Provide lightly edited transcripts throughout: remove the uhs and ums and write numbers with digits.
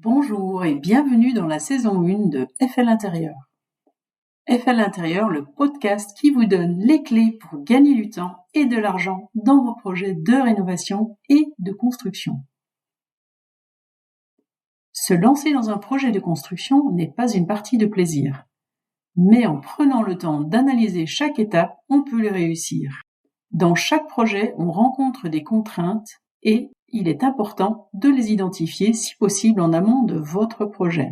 Bonjour et bienvenue dans la saison 1 de FL Intérieur. FL Intérieur, le podcast qui vous donne les clés pour gagner du temps et de l'argent dans vos projets de rénovation et de construction. Se lancer dans un projet de construction n'est pas une partie de plaisir, mais en prenant le temps d'analyser chaque étape, on peut le réussir. Dans chaque projet, on rencontre des contraintes et il est important de les identifier si possible en amont de votre projet.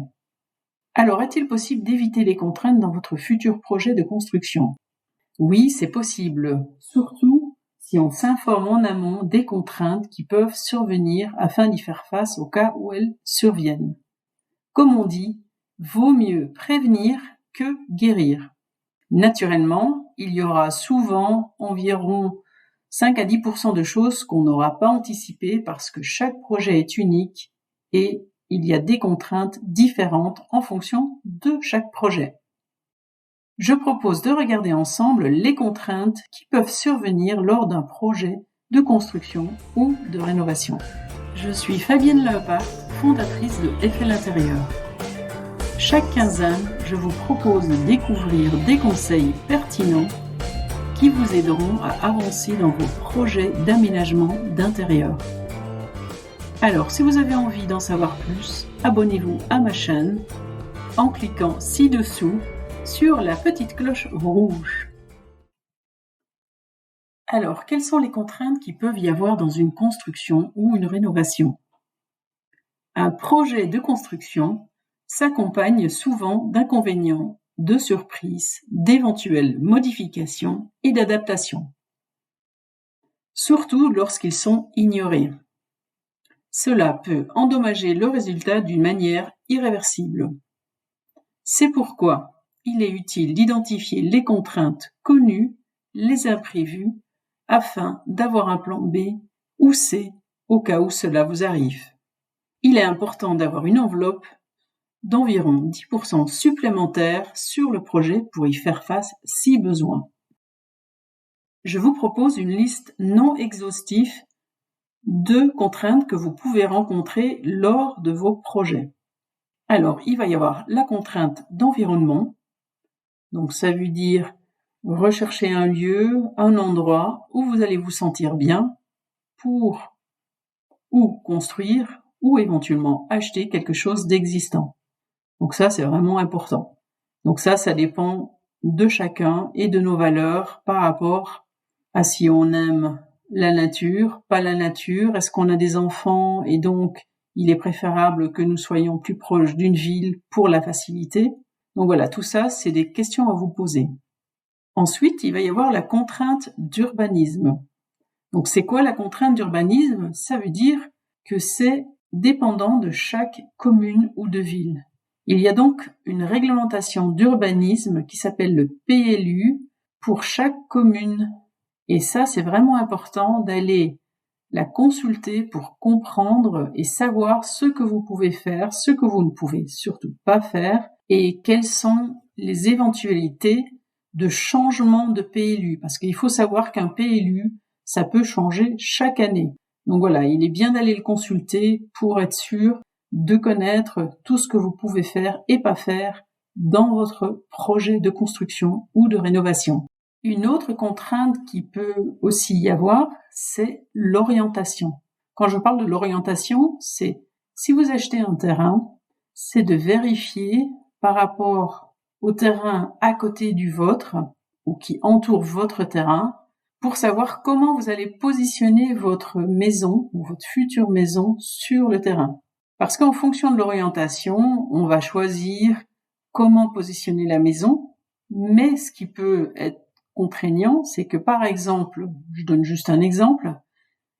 Alors, est-il possible d'éviter les contraintes dans votre futur projet de construction ? Oui, c'est possible, surtout si on s'informe en amont des contraintes qui peuvent survenir afin d'y faire face au cas où elles surviennent. Comme on dit, vaut mieux prévenir que guérir. Naturellement, il y aura souvent environ 5 à 10% de choses qu'on n'aura pas anticipées parce que chaque projet est unique et il y a des contraintes différentes en fonction de chaque projet. Je propose de regarder ensemble les contraintes qui peuvent survenir lors d'un projet de construction ou de rénovation. Je suis Fabienne Lepart, fondatrice de FL Intérieur. Chaque quinzaine, je vous propose de découvrir des conseils pertinents qui vous aideront à avancer dans vos projets d'aménagement d'intérieur. Alors, si vous avez envie d'en savoir plus, abonnez-vous à ma chaîne en cliquant ci-dessous sur la petite cloche rouge. Alors, quelles sont les contraintes qui peuvent y avoir dans une construction ou une rénovation ? Un projet de construction s'accompagne souvent d'inconvénients, de surprises, d'éventuelles modifications et d'adaptations, surtout lorsqu'ils sont ignorés. Cela peut endommager le résultat d'une manière irréversible. C'est pourquoi il est utile d'identifier les contraintes connues, les imprévus, afin d'avoir un plan B ou C au cas où cela vous arrive. Il est important d'avoir une enveloppe d'environ 10% supplémentaire sur le projet pour y faire face si besoin. Je vous propose une liste non exhaustive de contraintes que vous pouvez rencontrer lors de vos projets. Alors, il va y avoir la contrainte d'environnement. Donc, ça veut dire rechercher un lieu, un endroit où vous allez vous sentir bien pour ou construire ou éventuellement acheter quelque chose d'existant. Donc ça, c'est vraiment important. Donc ça dépend de chacun et de nos valeurs par rapport à si on aime la nature, pas la nature, est-ce qu'on a des enfants et donc il est préférable que nous soyons plus proches d'une ville pour la facilité. Donc voilà, tout ça, c'est des questions à vous poser. Ensuite, il va y avoir la contrainte d'urbanisme. Donc c'est quoi la contrainte d'urbanisme ? Ça veut dire que c'est dépendant de chaque commune ou de ville. Il y a donc une réglementation d'urbanisme qui s'appelle le PLU pour chaque commune. Et ça, c'est vraiment important d'aller la consulter pour comprendre et savoir ce que vous pouvez faire, ce que vous ne pouvez surtout pas faire et quelles sont les éventualités de changement de PLU. Parce qu'il faut savoir qu'un PLU, ça peut changer chaque année. Donc voilà, il est bien d'aller le consulter pour être sûr de connaître tout ce que vous pouvez faire et pas faire dans votre projet de construction ou de rénovation. Une autre contrainte qui peut aussi y avoir, c'est l'orientation. Quand je parle de l'orientation, c'est si vous achetez un terrain, c'est de vérifier par rapport au terrain à côté du vôtre ou qui entoure votre terrain pour savoir comment vous allez positionner votre maison ou votre future maison sur le terrain. Parce qu'en fonction de l'orientation, on va choisir comment positionner la maison, mais ce qui peut être contraignant, c'est que par exemple, je donne juste un exemple,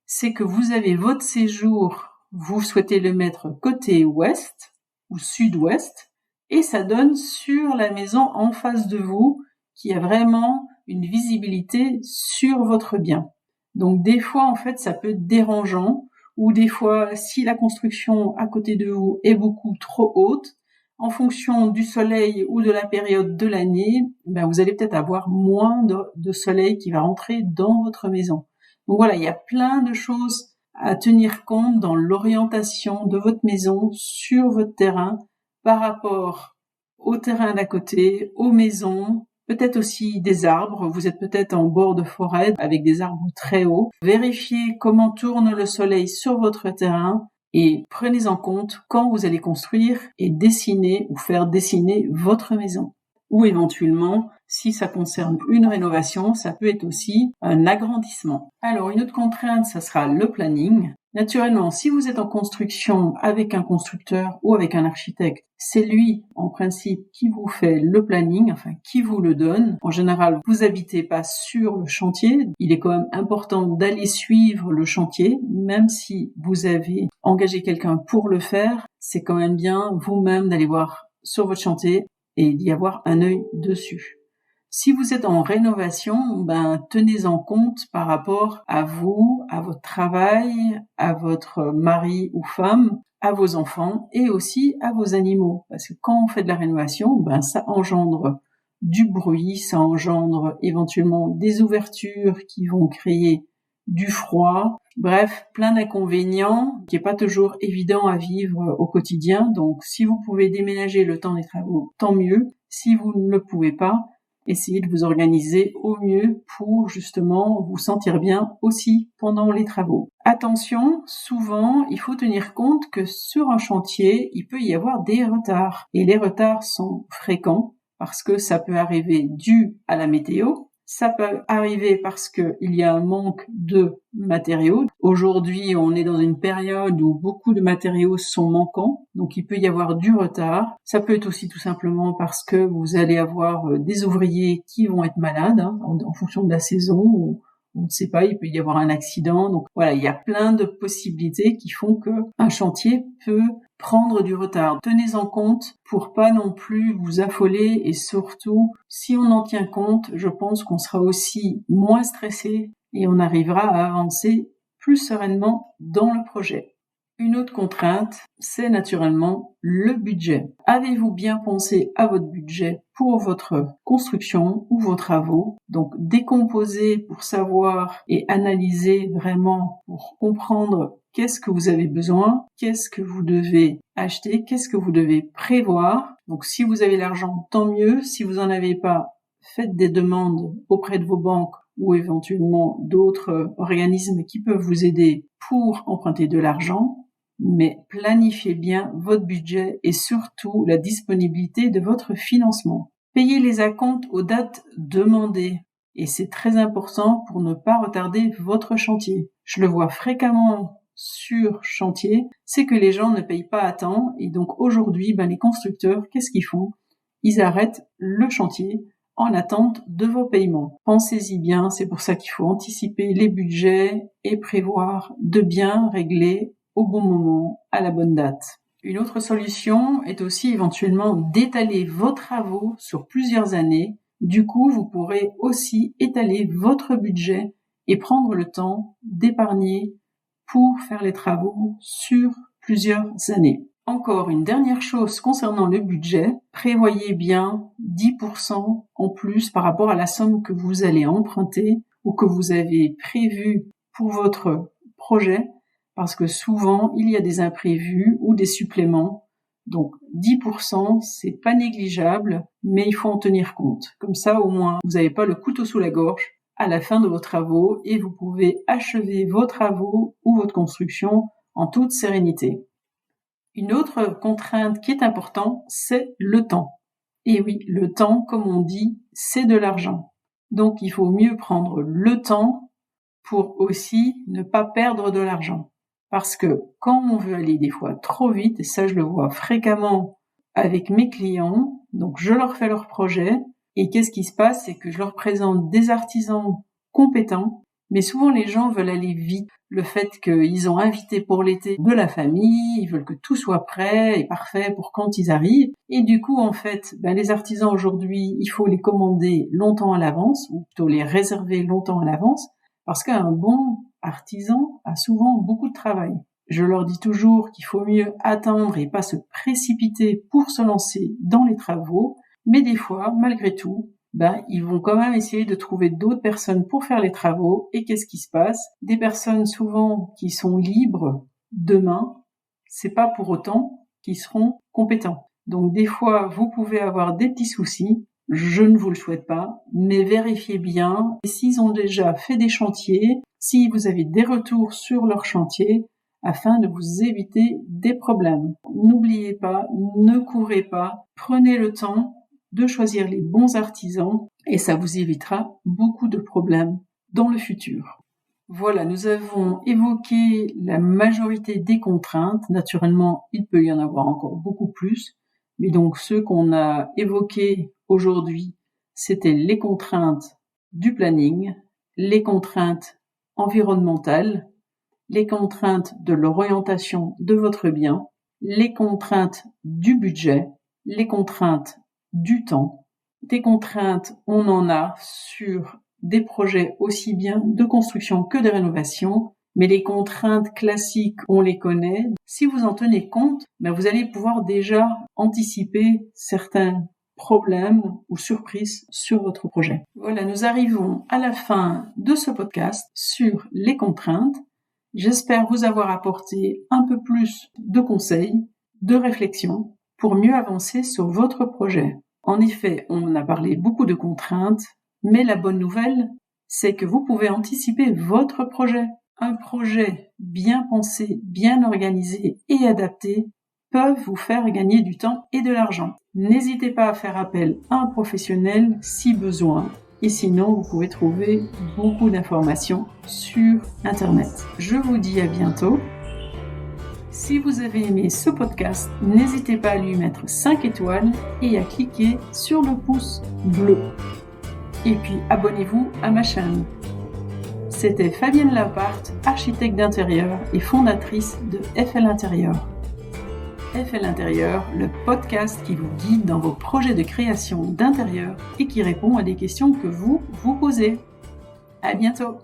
c'est que vous avez votre séjour, vous souhaitez le mettre côté ouest ou sud-ouest, et ça donne sur la maison en face de vous, qui a vraiment une visibilité sur votre bien. Donc des fois, en fait, ça peut être dérangeant, ou des fois, si la construction à côté de vous est beaucoup trop haute, en fonction du soleil ou de la période de l'année, vous allez peut-être avoir moins de soleil qui va rentrer dans votre maison. Donc voilà, il y a plein de choses à tenir compte dans l'orientation de votre maison sur votre terrain par rapport au terrain d'à côté, aux maisons, peut-être aussi des arbres. Vous êtes peut-être en bord de forêt avec des arbres très hauts. Vérifiez comment tourne le soleil sur votre terrain et prenez en compte quand vous allez construire et dessiner ou faire dessiner votre maison. Ou éventuellement, si ça concerne une rénovation, ça peut être aussi un agrandissement. Alors, une autre contrainte, ça sera le planning. Naturellement, si vous êtes en construction avec un constructeur ou avec un architecte, c'est lui, en principe, qui vous fait le planning, enfin, qui vous le donne. En général, vous habitez pas sur le chantier. Il est quand même important d'aller suivre le chantier, même si vous avez engagé quelqu'un pour le faire. C'est quand même bien vous-même d'aller voir sur votre chantier et d'y avoir un œil dessus. Si vous êtes en rénovation, tenez-en compte par rapport à vous, à votre travail, à votre mari ou femme, à vos enfants et aussi à vos animaux. Parce que quand on fait de la rénovation, ça engendre du bruit, ça engendre éventuellement des ouvertures qui vont créer du froid. Bref, plein d'inconvénients qui est pas toujours évident à vivre au quotidien. Donc, si vous pouvez déménager le temps des travaux, tant mieux. Si vous ne le pouvez pas, essayez de vous organiser au mieux pour justement vous sentir bien aussi pendant les travaux. Attention, souvent, il faut tenir compte que sur un chantier, il peut y avoir des retards. Et les retards sont fréquents parce que ça peut arriver dû à la météo. Ça peut arriver parce qu'il y a un manque de matériaux. Aujourd'hui, on est dans une période où beaucoup de matériaux sont manquants, donc il peut y avoir du retard. Ça peut être aussi tout simplement parce que vous allez avoir des ouvriers qui vont être malades en fonction de la saison. Ou on ne sait pas, il peut y avoir un accident. Donc voilà, il y a plein de possibilités qui font que un chantier peut prendre du retard. Tenez-en compte pour pas non plus vous affoler et surtout, si on en tient compte, je pense qu'on sera aussi moins stressé et on arrivera à avancer plus sereinement dans le projet. Une autre contrainte, c'est naturellement le budget. Avez-vous bien pensé à votre budget pour votre construction ou vos travaux? Donc, décomposer pour savoir et analyser vraiment pour comprendre qu'est-ce que vous avez besoin, qu'est-ce que vous devez acheter, qu'est-ce que vous devez prévoir. Donc, si vous avez l'argent, tant mieux. Si vous en avez pas, faites des demandes auprès de vos banques ou éventuellement d'autres organismes qui peuvent vous aider pour emprunter de l'argent. Mais planifiez bien votre budget et surtout la disponibilité de votre financement. Payez les acomptes aux dates demandées et c'est très important pour ne pas retarder votre chantier. Je le vois fréquemment sur chantier, c'est que les gens ne payent pas à temps et donc aujourd'hui, les constructeurs, qu'est-ce qu'ils font? Ils arrêtent le chantier en attente de vos paiements. Pensez-y bien, c'est pour ça qu'il faut anticiper les budgets et prévoir de bien régler au bon moment, à la bonne date. Une autre solution est aussi éventuellement d'étaler vos travaux sur plusieurs années. Du coup, vous pourrez aussi étaler votre budget et prendre le temps d'épargner pour faire les travaux sur plusieurs années. Encore une dernière chose concernant le budget, prévoyez bien 10% en plus par rapport à la somme que vous allez emprunter ou que vous avez prévue pour votre projet. Parce que souvent, il y a des imprévus ou des suppléments. Donc, 10%, c'est pas négligeable, mais il faut en tenir compte. Comme ça, au moins, vous n'avez pas le couteau sous la gorge à la fin de vos travaux et vous pouvez achever vos travaux ou votre construction en toute sérénité. Une autre contrainte qui est importante, c'est le temps. Et oui, le temps, comme on dit, c'est de l'argent. Donc, il faut mieux prendre le temps pour aussi ne pas perdre de l'argent. Parce que quand on veut aller des fois trop vite, et ça je le vois fréquemment avec mes clients, donc je leur fais leur projet, et qu'est-ce qui se passe, c'est que je leur présente des artisans compétents, mais souvent les gens veulent aller vite. Le fait qu'ils ont invité pour l'été de la famille, ils veulent que tout soit prêt et parfait pour quand ils arrivent, et du coup en fait, les artisans aujourd'hui, il faut les commander longtemps à l'avance, ou plutôt les réserver longtemps à l'avance, parce qu'un bon artisan a souvent beaucoup de travail. Je leur dis toujours qu'il faut mieux attendre et pas se précipiter pour se lancer dans les travaux, mais des fois, malgré tout, ils vont quand même essayer de trouver d'autres personnes pour faire les travaux. Et qu'est-ce qui se passe? Des personnes souvent qui sont libres demain, c'est pas pour autant qu'ils seront compétents. Donc des fois, vous pouvez avoir des petits soucis. Je ne vous le souhaite pas, mais vérifiez bien s'ils ont déjà fait des chantiers, si vous avez des retours sur leur chantier, afin de vous éviter des problèmes. N'oubliez pas, ne courez pas, prenez le temps de choisir les bons artisans et ça vous évitera beaucoup de problèmes dans le futur. Voilà, nous avons évoqué la majorité des contraintes. Naturellement, il peut y en avoir encore beaucoup plus. Mais donc, ceux qu'on a évoqués aujourd'hui, c'était les contraintes du planning, les contraintes environnementales, les contraintes de l'orientation de votre bien, les contraintes du budget, les contraintes du temps. Des contraintes, on en a sur des projets aussi bien de construction que de rénovation. Mais les contraintes classiques, on les connaît. Si vous en tenez compte, vous allez pouvoir déjà anticiper certains problèmes ou surprises sur votre projet. Voilà, nous arrivons à la fin de ce podcast sur les contraintes. J'espère vous avoir apporté un peu plus de conseils, de réflexions pour mieux avancer sur votre projet. En effet, on a parlé beaucoup de contraintes, mais la bonne nouvelle, c'est que vous pouvez anticiper votre projet. Un projet bien pensé, bien organisé et adapté peuvent vous faire gagner du temps et de l'argent. N'hésitez pas à faire appel à un professionnel si besoin. Et sinon, vous pouvez trouver beaucoup d'informations sur Internet. Je vous dis à bientôt. Si vous avez aimé ce podcast, n'hésitez pas à lui mettre 5 étoiles et à cliquer sur le pouce bleu. Et puis, abonnez-vous à ma chaîne. C'était Fabienne Lappart, architecte d'intérieur et fondatrice de FL Intérieur. FL Intérieur, le podcast qui vous guide dans vos projets de création d'intérieur et qui répond à des questions que vous vous posez. À bientôt!